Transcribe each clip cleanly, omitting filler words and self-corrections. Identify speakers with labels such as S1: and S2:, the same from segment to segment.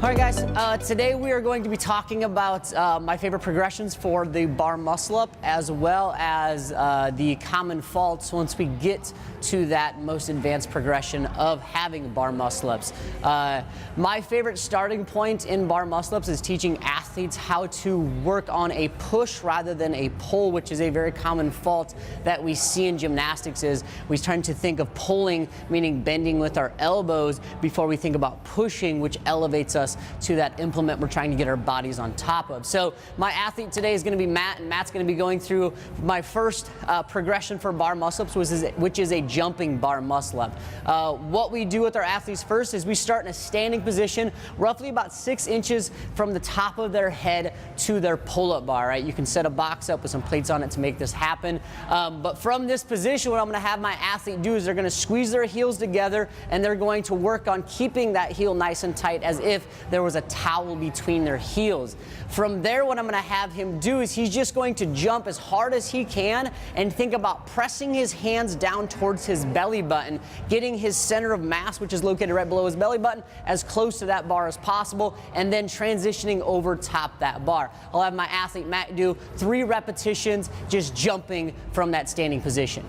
S1: All right, guys, today we are going to be talking about my favorite progressions for the bar muscle up, as well as the common faults once we get to that most advanced progression of having bar muscle ups. My favorite starting point in bar muscle ups is teaching athletes how to work on a push rather than a pull, which is a very common fault that we see in gymnastics. Is we tend to think of pulling, meaning bending with our elbows, before we think about pushing, which elevates us to that implement we're trying to get our bodies on top of. So my athlete today is going to be Matt, and Matt's going to be going through my first progression for bar muscle ups, which is a jumping bar muscle up. What we do with our athletes first is we start in a standing position, roughly about 6 inches from the top of their head to their pull-up bar. Right? You can set a box up with some plates on it to make this happen. But from this position, what I'm going to have my athlete do is they're going to squeeze their heels together, and they're going to work on keeping that heel nice and tight, as if there was a towel between their heels. From there, what I'm going to have him do is he's just going to jump as hard as he can and think about pressing his hands down towards his belly button, getting his center of mass, which is located right below his belly button, as close to that bar as possible, and then transitioning over top that bar. I'll have my athlete Matt do 3 repetitions just jumping from that standing position.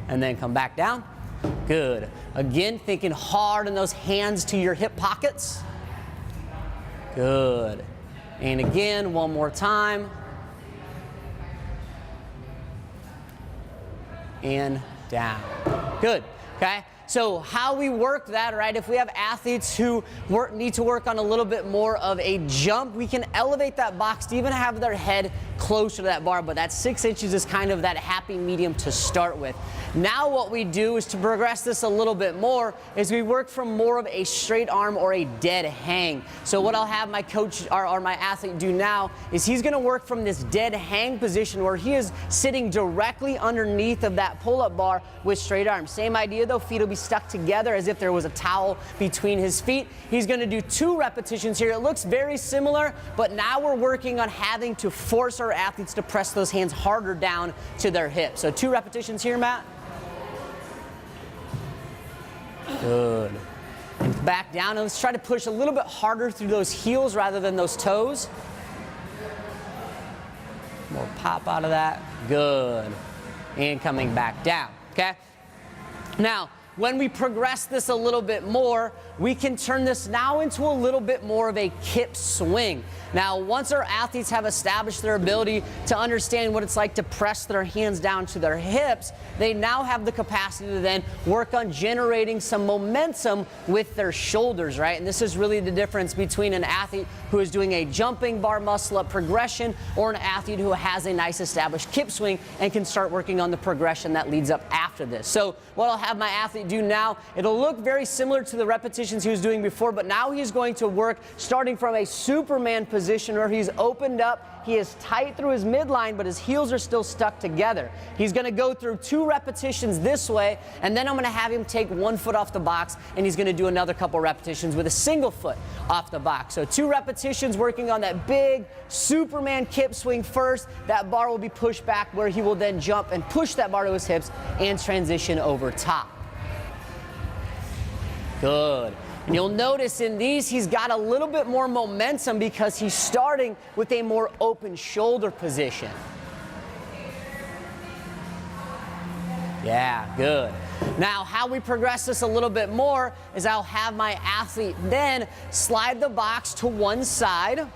S1: And then come back down. Good. Again, thinking hard in those hands to your hip pockets. Good. And again, one more time. And down. Good. Okay. So how we work that, right, if we have athletes who need to work on a little bit more of a jump, we can elevate that box to even have their head closer to that bar, but that 6 inches is kind of that happy medium to start with. Now what we do is, to progress this a little bit more, is we work from more of a straight arm or a dead hang. So what I'll have my coach or my athlete do now is he's going to work from this dead hang position where he is sitting directly underneath of that pull-up bar with straight arms. Same idea though, feet will be stuck together as if there was a towel between his feet. He's going to do 2 repetitions here. It looks very similar, but now we're working on having to force our athletes to press those hands harder down to their hips. So 2 repetitions here, Matt. Good. And back down, and let's try to push a little bit harder through those heels rather than those toes. More pop out of that. Good. And coming back down. Okay? Now, when we progress this a little bit more, we can turn this now into a little bit more of a kip swing. Now, once our athletes have established their ability to understand what it's like to press their hands down to their hips, they now have the capacity to then work on generating some momentum with their shoulders, right? And this is really the difference between an athlete who is doing a jumping bar muscle up progression or an athlete who has a nice established kip swing and can start working on the progression that leads up after this. So what I'll have my athlete do now, it'll look very similar to the repetitions he was doing before, but now he's going to work starting from a Superman position where he's opened up, he is tight through his midline, but his heels are still stuck together. He's going to go through 2 repetitions this way, and then I'm going to have him take 1 foot off the box, and he's going to do another couple repetitions with a single foot off the box. So 2 repetitions working on that big Superman kip swing first. That bar will be pushed back, where he will then jump and push that bar to his hips and transition over top. Good. And you'll notice in these, he's got a little bit more momentum because he's starting with a more open shoulder position. Yeah, good. Now, how we progress this a little bit more is I'll have my athlete then slide the box to one side,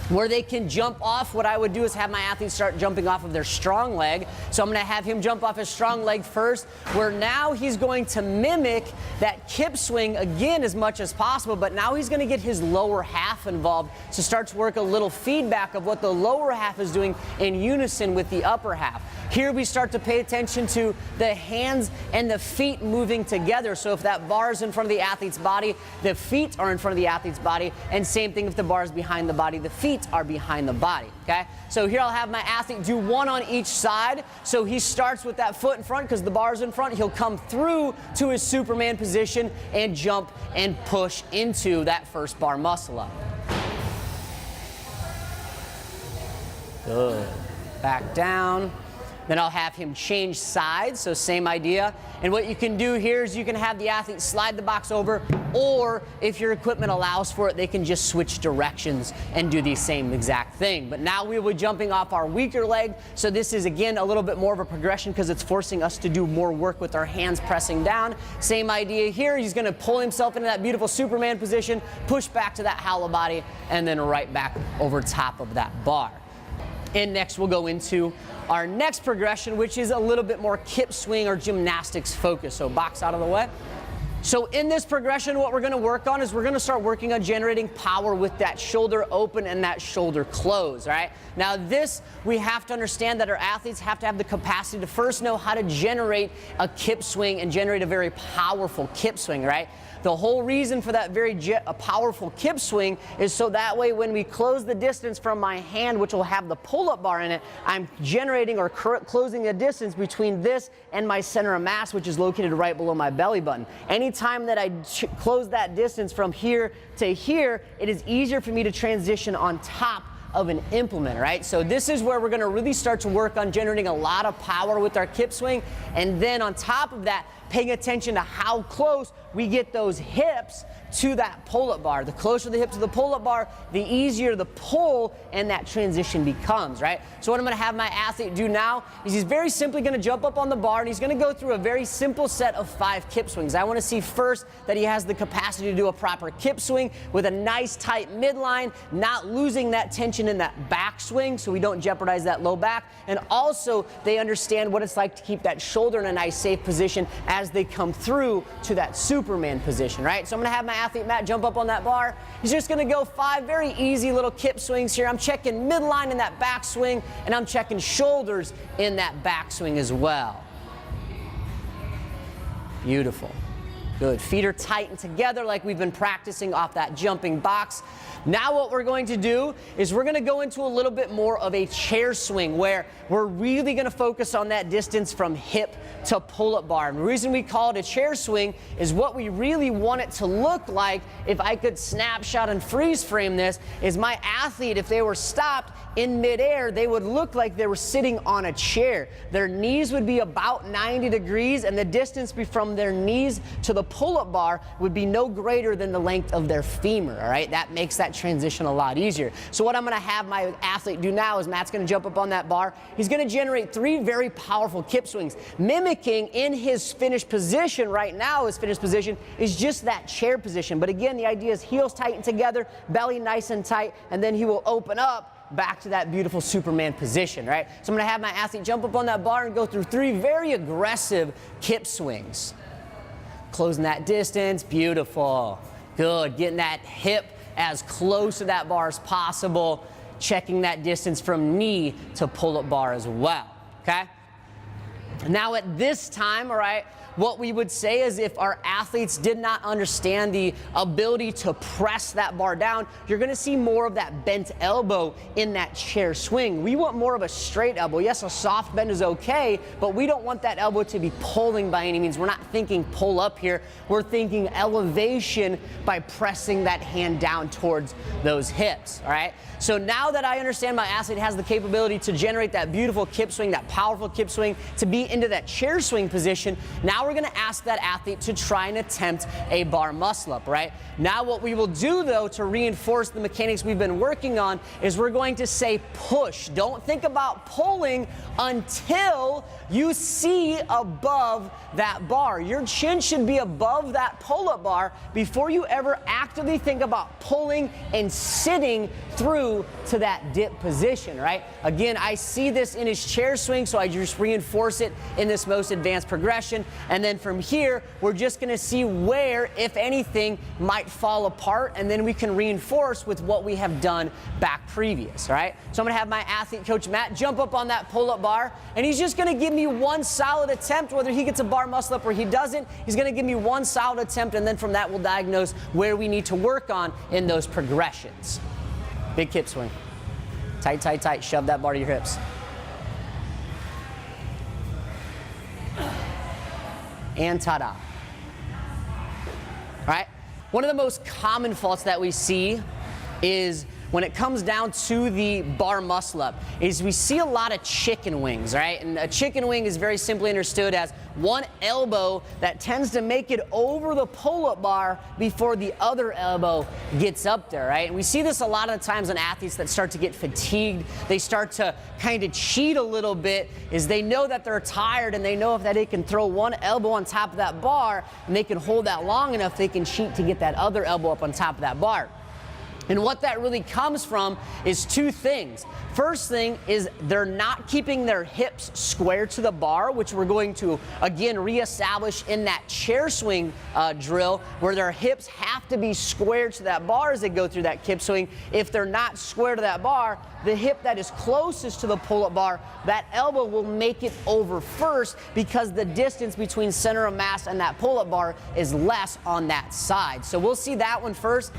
S1: where they can jump off. What I would do is have my athlete start jumping off of their strong leg. So I'm going to have him jump off his strong leg first, where now he's going to mimic that kip swing again as much as possible, but now he's going to get his lower half involved to start to work a little feedback of what the lower half is doing in unison with the upper half. Here we start to pay attention to the hands and the feet moving together. So if that bar is in front of the athlete's body, the feet are in front of the athlete's body, and same thing if the bar is behind the body, the feet are behind the body, okay? So here I'll have my athlete do 1 on each side. So he starts with that foot in front because the bar's in front. He'll come through to his Superman position and jump and push into that first bar muscle up. Good. Back down. Then I'll have him change sides, so same idea. And what you can do here is you can have the athlete slide the box over, or if your equipment allows for it, they can just switch directions and do the same exact thing. But now we will be jumping off our weaker leg, so this is again a little bit more of a progression because it's forcing us to do more work with our hands pressing down. Same idea here, he's gonna pull himself into that beautiful Superman position, push back to that hollow body, and then right back over top of that bar. And next we'll go into our next progression, which is a little bit more kip swing or gymnastics focus. So box out of the way. So in this progression, what we're gonna work on is we're gonna start working on generating power with that shoulder open and that shoulder close, all right? Now this, we have to understand that our athletes have to have the capacity to first know how to generate a kip swing and generate a very powerful kip swing, right? The whole reason for that very powerful kip swing is so that way when we close the distance from my hand, which will have the pull-up bar in it, I'm generating or closing the distance between this and my center of mass, which is located right below my belly button. Anytime that I close that distance from here to here, it is easier for me to transition on top of an implement, right? So this is where we're gonna really start to work on generating a lot of power with our kip swing, and then on top of that, paying attention to how close we get those hips to that pull-up bar. The closer the hip to the pull-up bar, the easier the pull and that transition becomes, right? So what I'm gonna have my athlete do now is he's very simply gonna jump up on the bar and he's gonna go through a very simple set of 5 kip swings. I wanna see first that he has the capacity to do a proper kip swing with a nice tight midline, not losing that tension in that back swing so we don't jeopardize that low back. And also they understand what it's like to keep that shoulder in a nice safe position as they come through to that Superman position, right? So I'm gonna have my athlete Matt jump up on that bar. He's just gonna go 5 very easy little kip swings here. I'm checking midline in that back swing, and I'm checking shoulders in that back swing as well. Beautiful. Good. Feet are tightened together like we've been practicing off that jumping box. Now what we're going to do is we're going to go into a little bit more of a chair swing where we're really going to focus on that distance from hip to pull-up bar. And the reason we call it a chair swing is what we really want it to look like, if I could snapshot and freeze frame this, is my athlete, if they were stopped in midair, they would look like they were sitting on a chair. Their knees would be about 90 degrees, and the distance from their knees to the pull-up bar would be no greater than the length of their femur, all right? That makes that transition a lot easier. So what I'm gonna have my athlete do now is Matt's gonna jump up on that bar. He's gonna generate 3 very powerful kip swings, mimicking in his finished position right now. His finished position is just that chair position. But again, the idea is heels tightened together, belly nice and tight, and then he will open up back to that beautiful Superman position, right? So I'm gonna have my athlete jump up on that bar and go through 3 very aggressive kip swings. Closing that distance, beautiful. Good, getting that hip as close to that bar as possible, checking that distance from knee to pull-up bar as well, okay? Now at this time, all right, what we would say is if our athletes did not understand the ability to press that bar down, you're gonna see more of that bent elbow in that chair swing. We want more of a straight elbow. Yes, a soft bend is okay, but we don't want that elbow to be pulling by any means. We're not thinking pull up here. We're thinking elevation by pressing that hand down towards those hips, all right? So now that I understand my athlete has the capability to generate that beautiful kip swing, that powerful kip swing, to be into that chair swing position, now we're gonna ask that athlete to try and attempt a bar muscle up, right? Now what we will do though to reinforce the mechanics we've been working on is we're going to say push. Don't think about pulling until you see above that bar. Your chin should be above that pull-up bar before you ever actively think about pulling and sitting through to that dip position, right? Again, I see this in his chair swing, so I just reinforce it in this most advanced progression. And then from here, we're just gonna see where, if anything, might fall apart, and then we can reinforce with what we have done back previous, all right? So I'm gonna have my athlete, Coach Matt, jump up on that pull-up bar, and he's just gonna give me one solid attempt, whether he gets a bar muscle up or he doesn't. He's gonna give me one solid attempt, and then from that, we'll diagnose where we need to work on in those progressions. Big kip swing. Tight, tight, tight. Shove that bar to your hips. And ta-da. All right? One of the most common faults that we see is when it comes down to the bar muscle up is we see a lot of chicken wings, right? And a chicken wing is very simply understood as one elbow that tends to make it over the pull-up bar before the other elbow gets up there, right? And we see this a lot of the times in athletes that start to get fatigued. They start to kind of cheat a little bit, is they know that they're tired and they know if that they can throw one elbow on top of that bar and they can hold that long enough, they can cheat to get that other elbow up on top of that bar. And what that really comes from is two things. First thing is they're not keeping their hips square to the bar, which we're going to, again, reestablish in that chair swing drill, where their hips have to be square to that bar as they go through that kip swing. If they're not square to that bar, the hip that is closest to the pull-up bar, that elbow will make it over first because the distance between center of mass and that pull-up bar is less on that side. So we'll see that one first.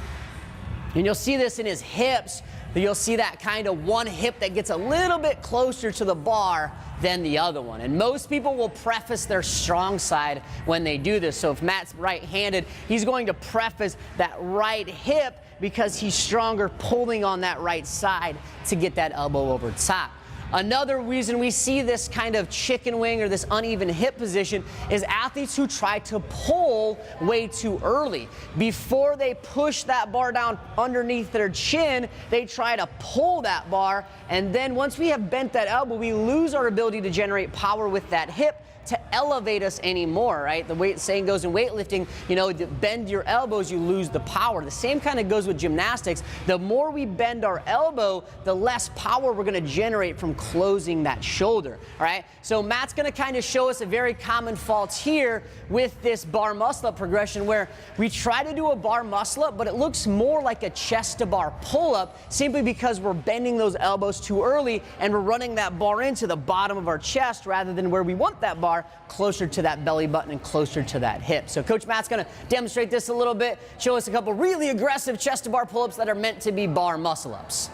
S1: And you'll see this in his hips, but you'll see that kind of one hip that gets a little bit closer to the bar than the other one. And most people will preface their strong side when they do this. So if Matt's right-handed, he's going to preface that right hip because he's stronger pulling on that right side to get that elbow over top. Another reason we see this kind of chicken wing or this uneven hip position is athletes who try to pull way too early. Before they push that bar down underneath their chin, they try to pull that bar, and then once we have bent that elbow, we lose our ability to generate power with that hip to elevate us anymore, right? The saying goes in weightlifting, you know, bend your elbows, you lose the power. The same kind of goes with gymnastics. The more we bend our elbow, the less power we're gonna generate from closing that shoulder, all right? So Matt's gonna kind of show us a very common fault here with this bar muscle up progression, where we try to do a bar muscle up, but it looks more like a chest to bar pull up simply because we're bending those elbows too early and we're running that bar into the bottom of our chest rather than where we want that bar, closer to that belly button and closer to that hip. So Coach Matt's gonna demonstrate this a little bit, show us a couple really aggressive chest to bar pull-ups that are meant to be bar muscle ups.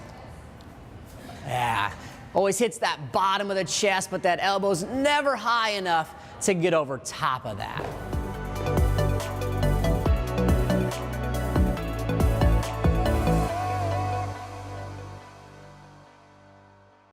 S1: Yeah, always hits that bottom of the chest, but that elbow's never high enough to get over top of that.